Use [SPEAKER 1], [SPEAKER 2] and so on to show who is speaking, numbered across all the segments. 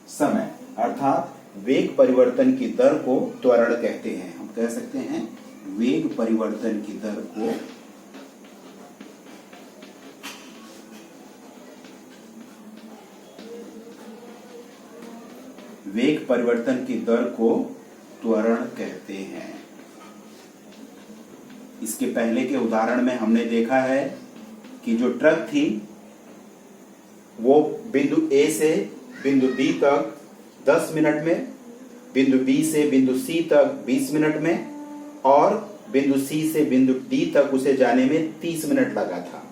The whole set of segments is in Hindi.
[SPEAKER 1] समय, अर्थात वेग परिवर्तन की दर को त्वरण कहते हैं। हम कह सकते हैं वेग परिवर्तन की दर को त्वरण कहते हैं। इसके पहले के उदाहरण में हमने देखा है कि जो ट्रक थी वो बिंदु A से बिंदु B तक 10 मिनट में, बिंदु B से बिंदु C तक 20 मिनट में और बिंदु C से बिंदु D तक उसे जाने में 30 मिनट लगा था।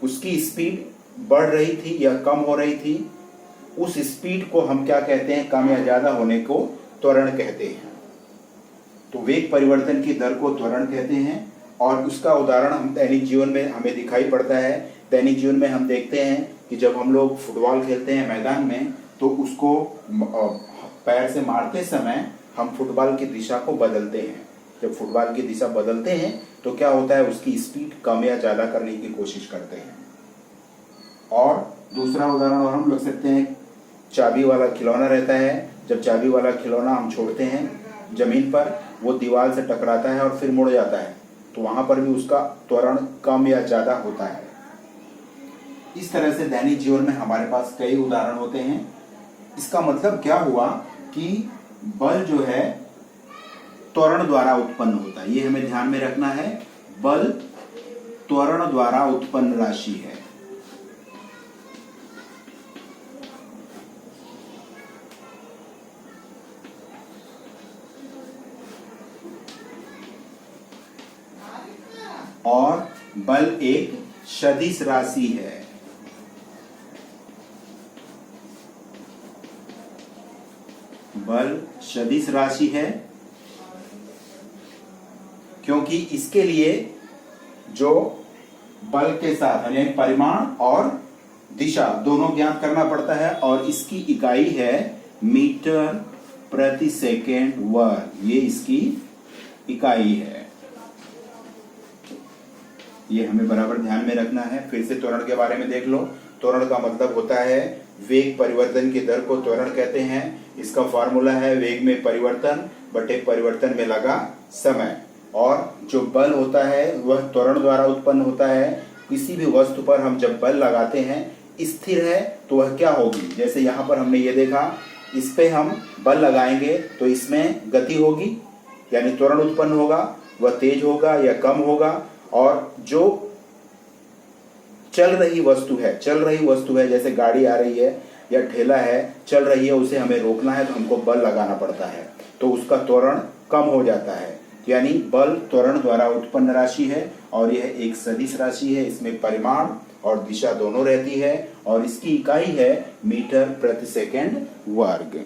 [SPEAKER 1] उसकी स्पीड बढ़ रही थी या कम हो रही थी, उस स्पीड को हम क्या कहते हैं, कम या ज्यादा होने को त्वरण कहते हैं। तो वेग परिवर्तन की दर को त्वरण कहते हैं और उसका उदाहरण हम दैनिक जीवन में हमें दिखाई पड़ता है। दैनिक जीवन में हम देखते हैं कि जब हम लोग फुटबॉल खेलते हैं मैदान में, तो उसको पैर से मारते समय हम फुटबॉल की दिशा को बदलते हैं। जब फुटबॉल की दिशा बदलते हैं तो क्या होता है, उसकी स्पीड कम या ज्यादा करने की कोशिश करते हैं। और दूसरा उदाहरण और हम लग सकते हैं, चाबी वाला खिलौना रहता है। जब चाबी वाला खिलौना हम छोड़ते हैं जमीन पर, वो दीवार से टकराता है और फिर मुड़ जाता है, तो वहां पर भी उसका त्वरण कम या ज्यादा होता है। इस तरह से दैनिक जीवन में हमारे पास कई उदाहरण होते हैं। इसका मतलब क्या हुआ कि बल जो है त्वरण द्वारा उत्पन्न होता है, ये हमें ध्यान में रखना है। बल त्वरण द्वारा उत्पन्न राशि है। और बल एक सदिश राशि है। बल सदिश राशि है क्योंकि इसके लिए जो बल के साथ यानी परिमाण और दिशा दोनों ज्ञात करना पड़ता है और इसकी इकाई है मीटर प्रति सेकेंड वर्ग। ये इसकी इकाई है, ये हमें बराबर ध्यान में रखना है। फिर से त्वरण के बारे में देख लो। त्वरण का मतलब होता है वेग परिवर्तन की दर को त्वरण कहते हैं। इसका फॉर्मूला है वेग में परिवर्तन बटे परिवर्तन में लगा समय। और जो बल होता है वह त्वरण द्वारा उत्पन्न होता है। किसी भी वस्तु पर हम जब बल लगाते हैं, स्थिर है तो वह क्या होगी, जैसे यहाँ पर हमने ये देखा, इस पे हम बल लगाएंगे तो इसमें गति होगी यानी त्वरण उत्पन्न होगा। वह तेज होगा या कम होगा। और जो चल रही वस्तु है जैसे गाड़ी आ रही है या ठेला है, चल रही है, उसे हमें रोकना है तो हमको बल लगाना पड़ता है, तो उसका त्वरण कम हो जाता है। यानी बल त्वरण द्वारा उत्पन्न राशि है और यह एक सदिश राशि है। इसमें परिमाण और दिशा दोनों रहती है और इसकी इकाई है मीटर प्रति सेकेंड वर्ग।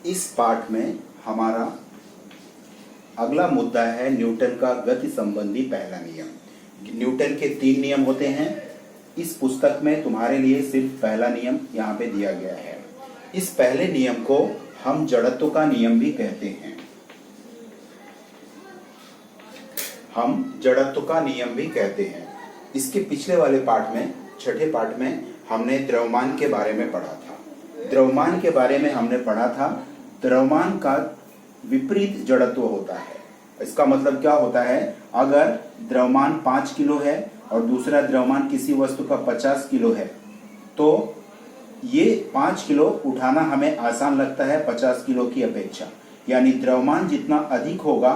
[SPEAKER 1] इस पाठ में हमारा अगला मुद्दा है न्यूटन का गति संबंधी पहला नियम। न्यूटन के 3 नियम होते हैं। इस पुस्तक में तुम्हारे लिए सिर्फ पहला नियम यहाँ पे दिया गया है। इस पहले नियम को हम जड़त्व का नियम भी कहते हैं। इसके पिछले वाले पाठ में, छठे पाठ में, हमने द्रव्यमान के बारे में पढ़ा था। द्रव्यमान के बारे में हमने पढ़ा था द्रव्यमान का विपरीत जड़त्व होता है। इसका मतलब क्या होता है, अगर द्रव्यमान 5 किलो है और दूसरा द्रव्यमान किसी वस्तु का 50 किलो है, तो ये 5 किलो उठाना हमें आसान लगता है 50 किलो की अपेक्षा। यानी द्रव्यमान जितना अधिक होगा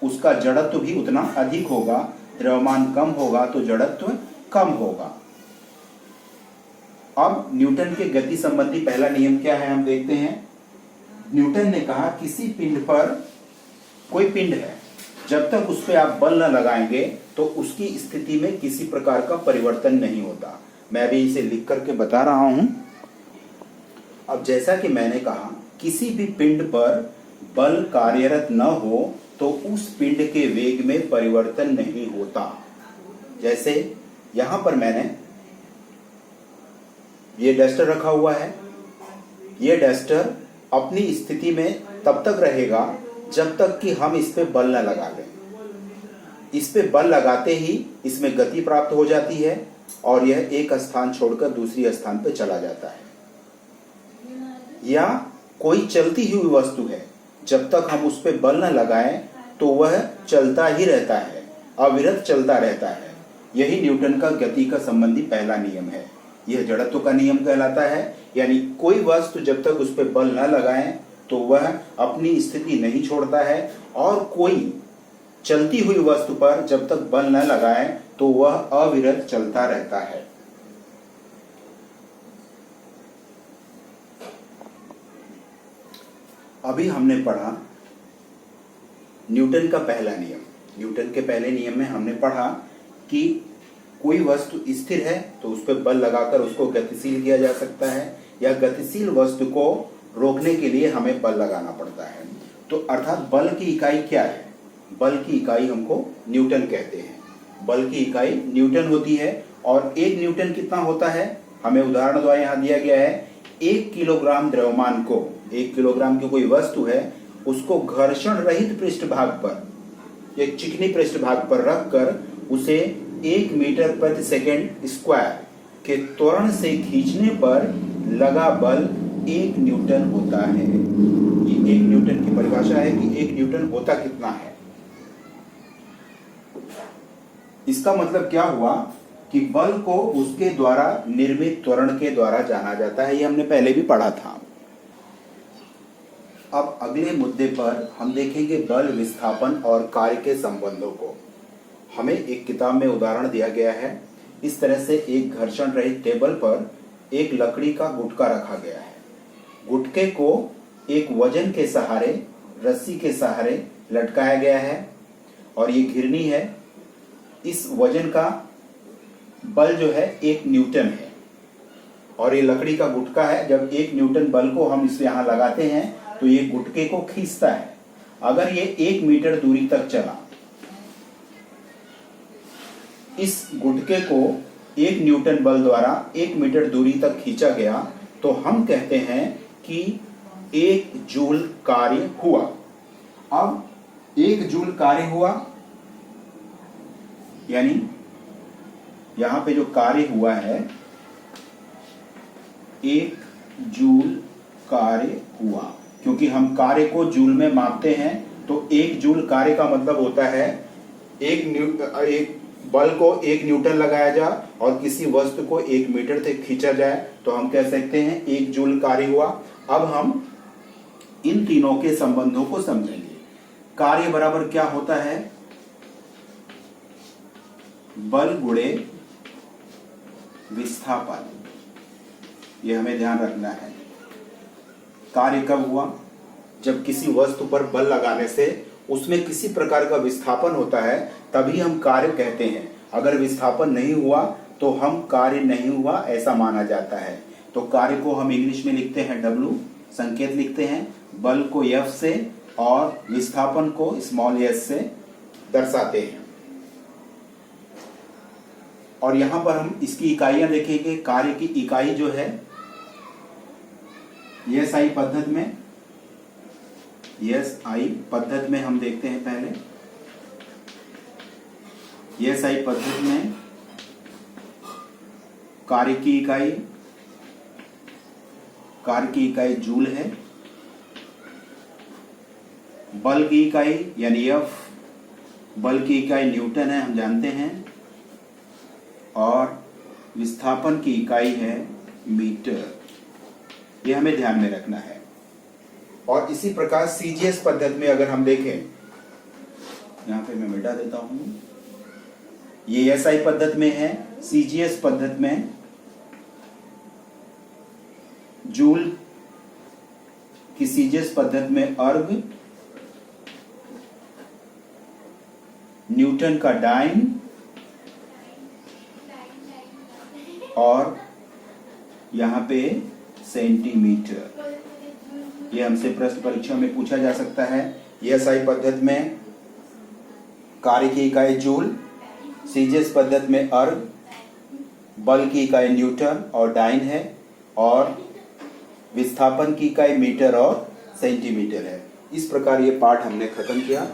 [SPEAKER 1] उसका जड़त्व भी उतना अधिक होगा। द्रव्यमान कम होगा तो जड़त्व कम होगा। अब न्यूटन के गति संबंधी पहला नियम क्या है हम देखते हैं। न्यूटन ने कहा किसी पिंड पर, कोई पिंड है, जब तक उस पर आप बल न लगाएंगे तो उसकी स्थिति में किसी प्रकार का परिवर्तन नहीं होता। मैं भी इसे लिख करके बता रहा हूं। अब जैसा कि मैंने कहा किसी भी पिंड पर बल कार्यरत न हो तो उस पिंड के वेग में परिवर्तन नहीं होता। जैसे यहां पर मैंने ये डस्टर रखा हुआ है। ये डस्टर अपनी स्थिति में तब तक रहेगा जब तक कि हम इस पे बल न लगा लें। इस पे बल लगाते ही इसमें गति प्राप्त हो जाती है और यह एक स्थान छोड़कर दूसरी स्थान पर चला जाता है। या कोई चलती हुई वस्तु है, जब तक हम उस पर बल न लगाएं तो वह चलता ही रहता है, अविरत चलता रहता है। यही न्यूटन का गति का संबंधी पहला नियम है। यह जड़त्व का नियम कहलाता है। यानी कोई वस्तु जब तक उस पर बल न लगाएं तो वह अपनी स्थिति नहीं छोड़ता है, और कोई चलती हुई वस्तु पर जब तक बल न लगाएं तो वह अविरत चलता रहता है। अभी हमने पढ़ा न्यूटन का पहला नियम। न्यूटन के पहले नियम में हमने पढ़ा कि कोई वस्तु स्थिर है तो उस पर बल लगाकर उसको गतिशील किया जा सकता है, या गतिशील वस्तु को रोकने के लिए हमें बल लगाना पड़ता है। तो अर्थात बल की इकाई क्या है? बल की इकाई हमको न्यूटन कहते हैं। बल की इकाई न्यूटन होती है। और एक न्यूटन कितना होता है? हमें उदाहरण द्वारा यहाँ दिया गया है। 1 किलोग्राम द्रव्यमान को, 1 किलोग्राम की कोई वस्तु है, उसको घर्षण रहित पृष्ठभाग पर, एक चिकनी पृष्ठभाग पर रखकर उसे 1 मीटर प्रति सेकंड स्क्वायर के त्वरण से खींचने पर लगा बल 1 न्यूटन होता है। ये 1 न्यूटन की परिभाषा है कि 1 न्यूटन होता कितना है। इसका मतलब क्या हुआ कि बल को उसके द्वारा निर्मित त्वरण के द्वारा जाना जाता है। ये हमने पहले भी पढ़ा था। अब अगले मुद्दे पर हम देखेंगे बल, विस्थापन और कार्य के संबंधों को। हमें एक किताब में उदाहरण दिया गया है। इस तरह से एक घर्षण रहित टेबल पर एक लकड़ी का गुटका रखा गया है। गुटके को एक वजन के सहारे, रस्सी के सहारे लटकाया गया है, और ये घिरनी है। इस वजन का बल जो है 1 न्यूटन है, और ये लकड़ी का गुटका है। जब 1 न्यूटन बल को हम इसे यहाँ लगाते हैं तो ये गुटके को खींचता है। अगर ये 1 मीटर दूरी तक चला, इस गुटके को 1 न्यूटन बल द्वारा 1 मीटर दूरी तक खींचा गया, तो हम कहते हैं कि 1 जूल कार्य हुआ। अब 1 जूल कार्य हुआ, यानी यहां पे जो कार्य हुआ है 1 जूल कार्य हुआ। क्योंकि हम कार्य को जूल में मापते हैं, तो 1 जूल कार्य का मतलब होता है एक बल को 1 न्यूटन लगाया जाए और किसी वस्तु को 1 मीटर तक खींचा जाए, तो हम कह सकते हैं 1 जूल कार्य हुआ। अब हम इन तीनों के संबंधों को समझेंगे। कार्य बराबर क्या होता है? बल गुणे विस्थापन। यह हमें ध्यान रखना है। कार्य कब हुआ? जब किसी वस्तु पर बल लगाने से उसमें किसी प्रकार का विस्थापन होता है, तभी हम कार्य कहते हैं। अगर विस्थापन नहीं हुआ तो हम कार्य नहीं हुआ ऐसा माना जाता है। तो कार्य को हम इंग्लिश में लिखते हैं W, संकेत लिखते हैं। बल को F से और विस्थापन को स्मॉल s से दर्शाते हैं। और यहां पर हम इसकी इकाइयां देखेंगे। कार्य की इकाई जो है SI पद्धति में, SI पद्धति में हम देखते हैं। पहले SI पद्धति में कार्य की इकाई जूल है। बल की इकाई यानी F, बल की इकाई न्यूटन है, हम जानते हैं। और विस्थापन की इकाई है मीटर। यह हमें ध्यान में रखना है। और इसी प्रकार CGS पद्धति में अगर हम देखें, यहां पे मैं मिटा देता हूं, ये SI पद्धति में है। CGS पद्धति में जूल की CGS पद्धति में अर्ग, न्यूटन का डाइन, और यहां पे सेंटीमीटर। यह हमसे प्रश्न परीक्षा में पूछा जा सकता है। SI पद्धति में कार्य की इकाई जूल, CGS पद्धति में अर्ग, बल की इकाई न्यूटन और डाइन है, और विस्थापन की इकाई मीटर और सेंटीमीटर है। इस प्रकार ये पाठ हमने खत्म किया।